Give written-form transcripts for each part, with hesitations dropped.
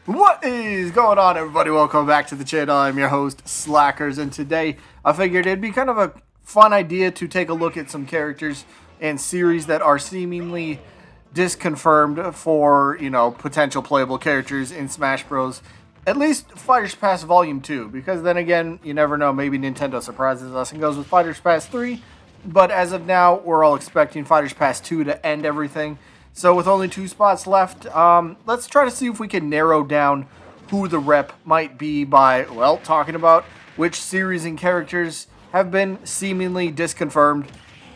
What is going on, everybody? Welcome back to the channel. I'm your host, Slackers, and today I figured it'd be kind of a fun idea to take a look at some characters and series that are seemingly disconfirmed for, potential playable characters in Smash Bros. At least Fighters Pass Volume 2, because then again, you never know, maybe Nintendo surprises us and goes with Fighters Pass 3, but as of now, we're all expecting Fighters Pass 2 to end everything. So with only 2 spots left, let's try to see if we can narrow down who the rep might be by, talking about which series and characters have been seemingly disconfirmed.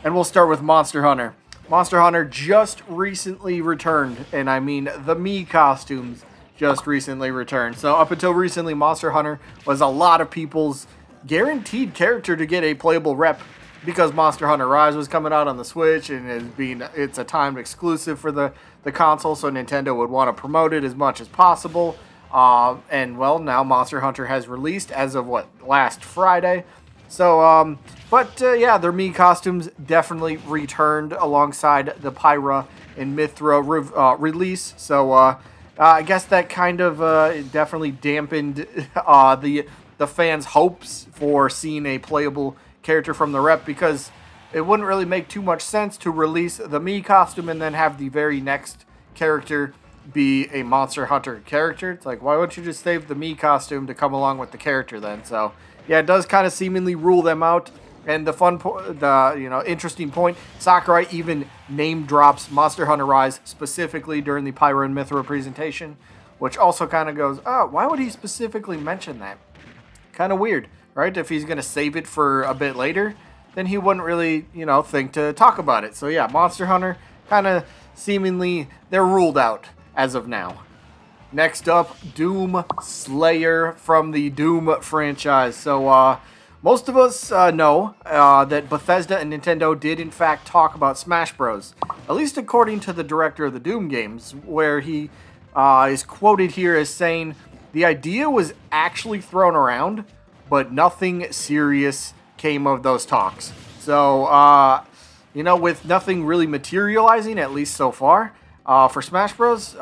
And we'll start with Monster Hunter. Monster Hunter just recently returned, and I mean the Mii costumes just recently returned. So up until recently, Monster Hunter was a lot of people's guaranteed character to get a playable rep, because Monster Hunter Rise was coming out on the Switch and it's a timed exclusive for the console, so Nintendo would want to promote it as much as possible. Now Monster Hunter has released as of last Friday. So, their Mii costumes definitely returned alongside the Pyra and Mythra release. So, I guess that kind of definitely dampened the fans' hopes for seeing a playable character from the rep, because it wouldn't really make too much sense to release the Mii costume and then have the very next character be a Monster Hunter character. It's like, why wouldn't you just save the Mii costume to come along with the character then? So yeah, it does kind of seemingly rule them out. And the interesting point, Sakurai even name drops Monster Hunter Rise specifically during the Pyra and Mythra presentation, which also kind of goes, oh, why would he specifically mention that? Kind of weird, right? If he's going to save it for a bit later, then he wouldn't really, think to talk about it. So yeah, Monster Hunter kind of seemingly, they're ruled out as of now. Next up, Doom Slayer from the Doom franchise. So most of us know that Bethesda and Nintendo did in fact talk about Smash Bros. At least according to the director of the Doom games, where he is quoted here as saying, the idea was actually thrown around, but nothing serious came of those talks. So, with nothing really materializing, at least so far, for Smash Bros.,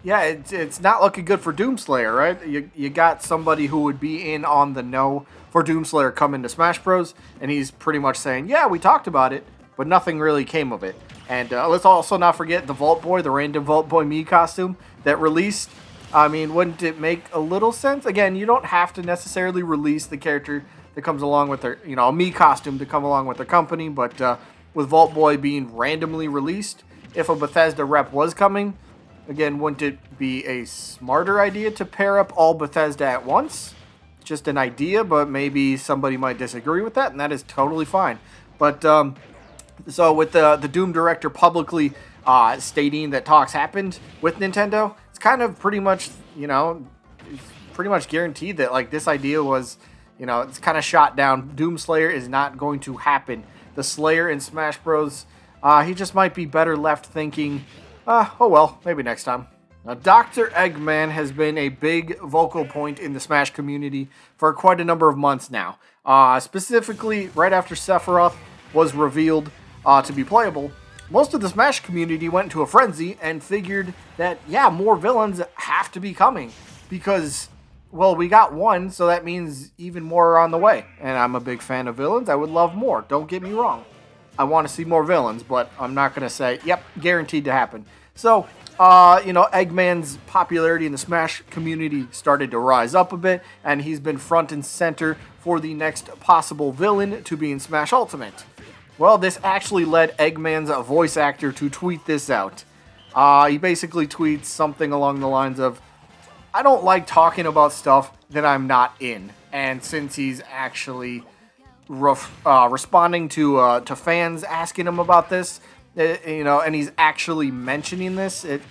it's not looking good for Doomslayer, right? You got somebody who would be in on the know for Doomslayer coming to Smash Bros., and he's pretty much saying, yeah, we talked about it, but nothing really came of it. And let's also not forget the Vault Boy, the random Vault Boy Mii costume that released. I mean, wouldn't it make a little sense? Again, you don't have to necessarily release the character that comes along with their, a Mii costume to come along with their company, but with Vault Boy being randomly released, if a Bethesda rep was coming, again, wouldn't it be a smarter idea to pair up all Bethesda at once? Just an idea, but maybe somebody might disagree with that, and that is totally fine. But, so with the Doom director publicly stating that talks happened with Nintendo, it's kind of pretty much, it's pretty much guaranteed that, this idea was, it's kind of shot down. Doomslayer is not going to happen. The Slayer in Smash Bros., he just might be better left thinking, maybe next time. Now, Dr. Eggman has been a big vocal point in the Smash community for quite a number of months now. Specifically, right after Sephiroth was revealed to be playable, most of the Smash community went into a frenzy and figured that, more villains have to be coming. Because, we got one, so that means even more are on the way. And I'm a big fan of villains. I would love more. Don't get me wrong. I want to see more villains, but I'm not going to say, yep, guaranteed to happen. So, Eggman's popularity in the Smash community started to rise up a bit, and he's been front and center for the next possible villain to be in Smash Ultimate. Well, this actually led Eggman's voice actor to tweet this out. He basically tweets something along the lines of, I don't like talking about stuff that I'm not in. And since he's actually responding to fans asking him about this, and he's actually mentioning this, it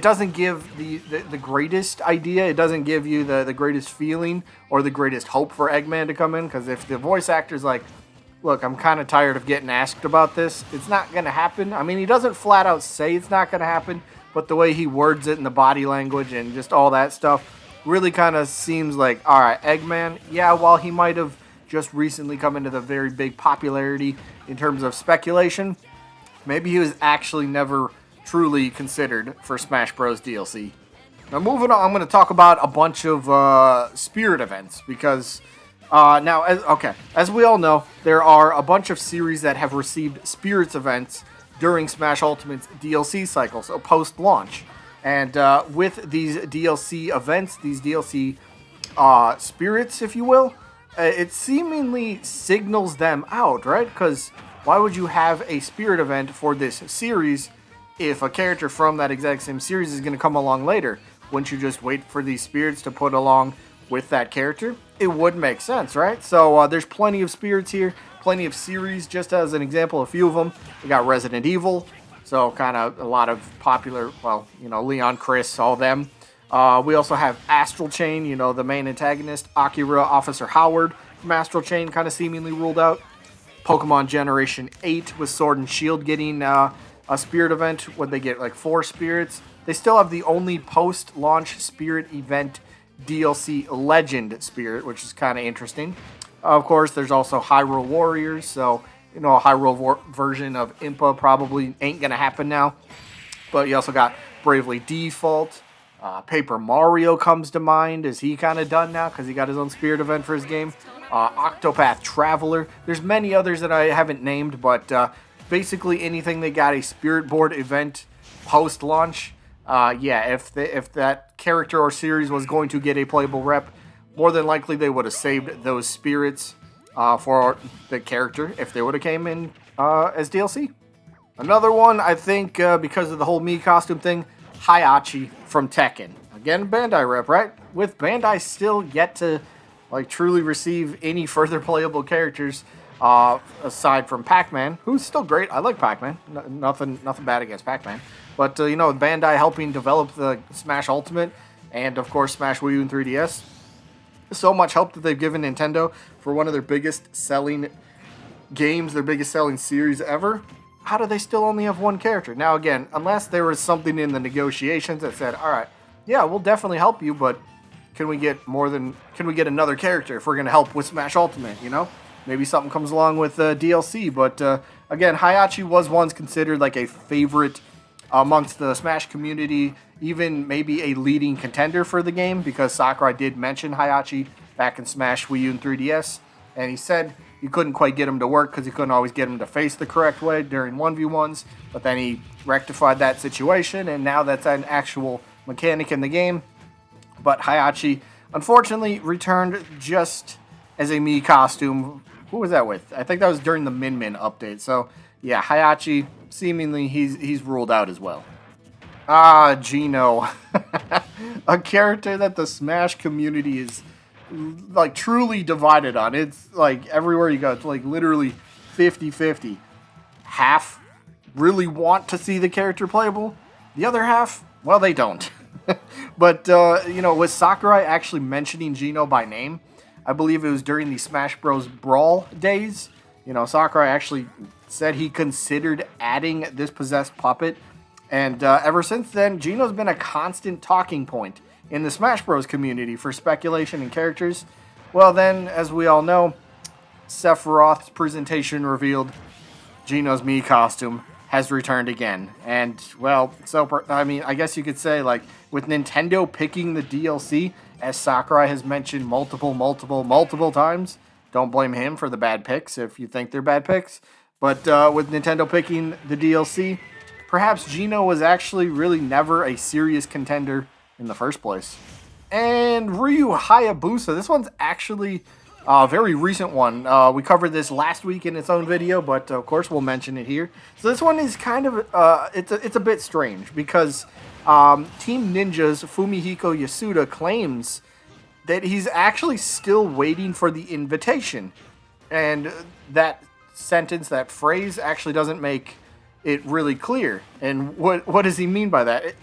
doesn't give the greatest idea. It doesn't give you the greatest feeling or the greatest hope for Eggman to come in, because if the voice actor's like, look, I'm kind of tired of getting asked about this, it's not going to happen. I mean, he doesn't flat out say it's not going to happen, but the way he words it and the body language and just all that stuff really kind of seems like, all right, Eggman, while he might have just recently come into the very big popularity in terms of speculation, maybe he was actually never truly considered for Smash Bros. DLC. Now, moving on, I'm going to talk about a bunch of spirit events because now, as we all know, there are a bunch of series that have received spirits events during Smash Ultimate's DLC cycle, so post-launch. And with these DLC events, these DLC spirits, if you will, it seemingly signals them out, right? Because why would you have a spirit event for this series if a character from that exact same series is going to come along later? Wouldn't you just wait for these spirits to put along with that character? It would make sense, right? So there's plenty of spirits here, plenty of series. Just as an example, a few of them. We got Resident Evil, so kind of a lot of popular, Leon, Chris, all them. We also have Astral Chain, the main antagonist, Akira, Officer Howard from Astral Chain, kind of seemingly ruled out. Pokemon Generation 8 with Sword and Shield getting a spirit event when they get like 4 spirits. They still have the only post-launch spirit event DLC Legend Spirit, which is kind of interesting. Of course, there's also Hyrule Warriors, so, a Hyrule version of Impa probably ain't going to happen now. But you also got Bravely Default. Paper Mario comes to mind. Is he kind of done now because he got his own spirit event for his game? Octopath Traveler. There's many others that I haven't named, but basically anything that got a spirit board event post-launch. If that character or series was going to get a playable rep, more than likely they would have saved those spirits for the character if they would have came in as DLC. Another one, I think, because of the whole Mii costume thing, Hayachi from Tekken. Again, Bandai rep, right? With Bandai still yet to truly receive any further playable characters aside from Pac-Man, who's still great. I like Pac-Man. Nothing bad against Pac-Man. But, Bandai helping develop the Smash Ultimate and, of course, Smash Wii U and 3DS. So much help that they've given Nintendo for one of their biggest selling games, their biggest selling series ever. How do they still only have one character? Now, again, unless there was something in the negotiations that said, all right, yeah, we'll definitely help you, but can we get another character if we're going to help with Smash Ultimate, Maybe something comes along with DLC, but again, Hayachi was once considered like a favorite amongst the Smash community, even maybe a leading contender for the game, because Sakurai did mention Hayachi back in Smash Wii U and 3DS, and he said you couldn't quite get him to work because you couldn't always get him to face the correct way during 1v1s, but then he rectified that situation, and now that's an actual mechanic in the game. But Hayachi, unfortunately, returned just as a Mii costume. Who was that with? I think that was during the Min Min update. So, yeah, Hayachi, seemingly, he's ruled out as well. Geno. A character that the Smash community is, truly divided on. It's, everywhere you go, it's, literally 50-50. Half really want to see the character playable. The other half, well, they don't. But, with Sakurai actually mentioning Geno by name, I believe it was during the Smash Bros. Brawl days. Sakurai actually said he considered adding this possessed puppet. And ever since then, Geno's been a constant talking point in the Smash Bros. Community for speculation and characters. Well, then, as we all know, Sephiroth's presentation revealed Geno's Mii costume has returned again. And, well, I guess you could say, with Nintendo picking the DLC, as Sakurai has mentioned multiple times, don't blame him for the bad picks if you think they're bad picks. But with Nintendo picking the DLC, perhaps Geno was actually really never a serious contender in the first place. And Ryu Hayabusa, this one's actually a very recent one. We covered this last week in its own video, but of course we'll mention it here. So this one is kind of, it's a bit strange because Team Ninja's Fumihiko Yasuda claims that he's actually still waiting for the invitation. And that sentence, that phrase, actually doesn't make it really clear. And what does he mean by that?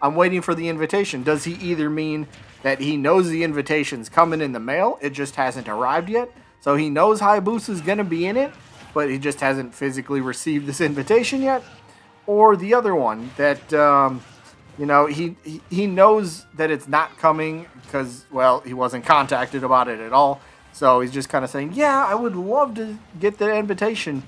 I'm waiting for the invitation. Does he either mean that he knows the invitation's coming in the mail, it just hasn't arrived yet, so he knows Hayabusa's going to be in it, but he just hasn't physically received this invitation yet? Or the other one, that, he knows that it's not coming because, well, he wasn't contacted about it at all, so he's just kind of saying, yeah, I would love to get the invitation.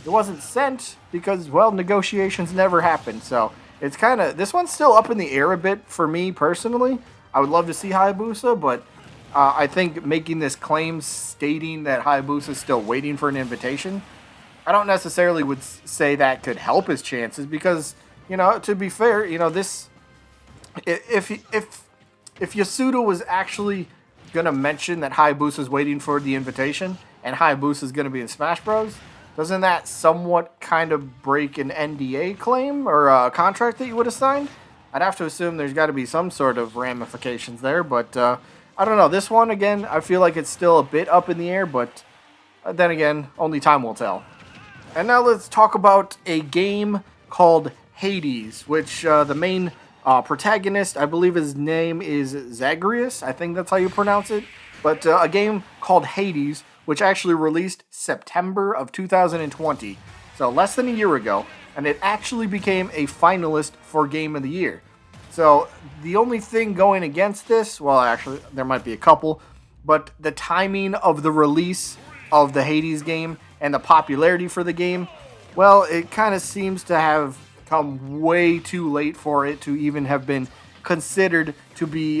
It wasn't sent because, well, negotiations never happened, so it's kind of, this one's still up in the air a bit for me personally. I would love to see Hayabusa, but I think making this claim stating that Hayabusa is still waiting for an invitation, I don't necessarily would say that could help his chances because, you know, to be fair, you know, this, if Yasuda was actually going to mention that Hayabusa is waiting for the invitation and Hayabusa is going to be in Smash Bros., doesn't that somewhat kind of break an NDA claim or a contract that you would have signed? I'd have to assume there's got to be some sort of ramifications there, but I don't know. This one, again, I feel like it's still a bit up in the air, but then again, only time will tell. And now let's talk about a game called Hades, which the main protagonist, I believe his name is Zagreus. I think that's how you pronounce it. But a game called Hades, which actually released September of 2020, so less than a year ago, and it actually became a finalist for Game of the Year. So the only thing going against this, well, actually, there might be a couple, but the timing of the release of the Hades game and the popularity for the game, well, it kind of seems to have come way too late for it to even have been considered to be,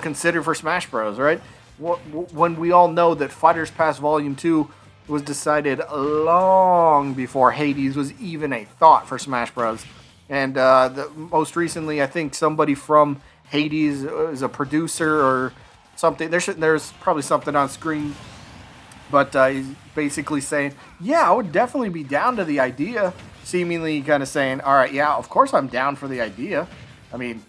considered for Smash Bros., right? When we all know that Fighters Pass Volume 2 was decided long before Hades was even a thought for Smash Bros. And most recently, I think somebody from Hades is a producer or something. There's probably something on screen, but he's basically saying, yeah, I would definitely be down to the idea, seemingly kind of saying, all right, yeah, of course I'm down for the idea. I mean,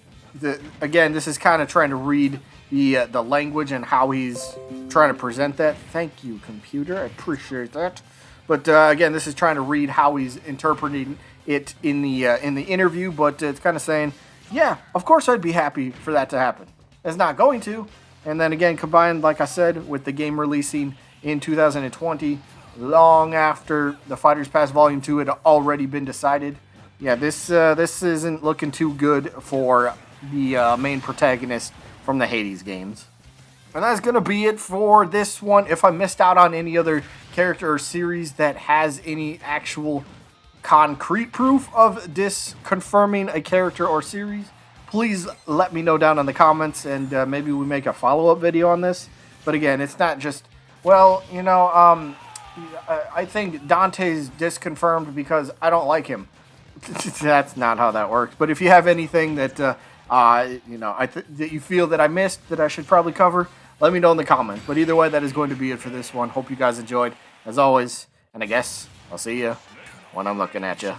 again, this is kind of trying to read the language and how he's trying to present that. Thank you, computer. I appreciate that. But again, this is trying to read how he's interpreting it in the interview. But it's kind of saying, yeah, of course I'd be happy for that to happen. It's not going to. And then again, combined, like I said, with the game releasing in 2020, long after the Fighters Pass Volume 2 had already been decided. Yeah, this isn't looking too good for the main protagonist from the Hades games. And that's going to be it for this one. If I missed out on any other character or series that has any actual concrete proof of disconfirming a character or series, please let me know down in the comments, and maybe we make a follow-up video on this. But again, it's not just, well, you know, I think Dante's disconfirmed because I don't like him. That's not how that works. But if you have anything that that you feel that I missed that I should probably cover, let me know in the comments. But either way, that is going to be it for this one. Hope you guys enjoyed, as always. And I guess I'll see you when I'm looking at you.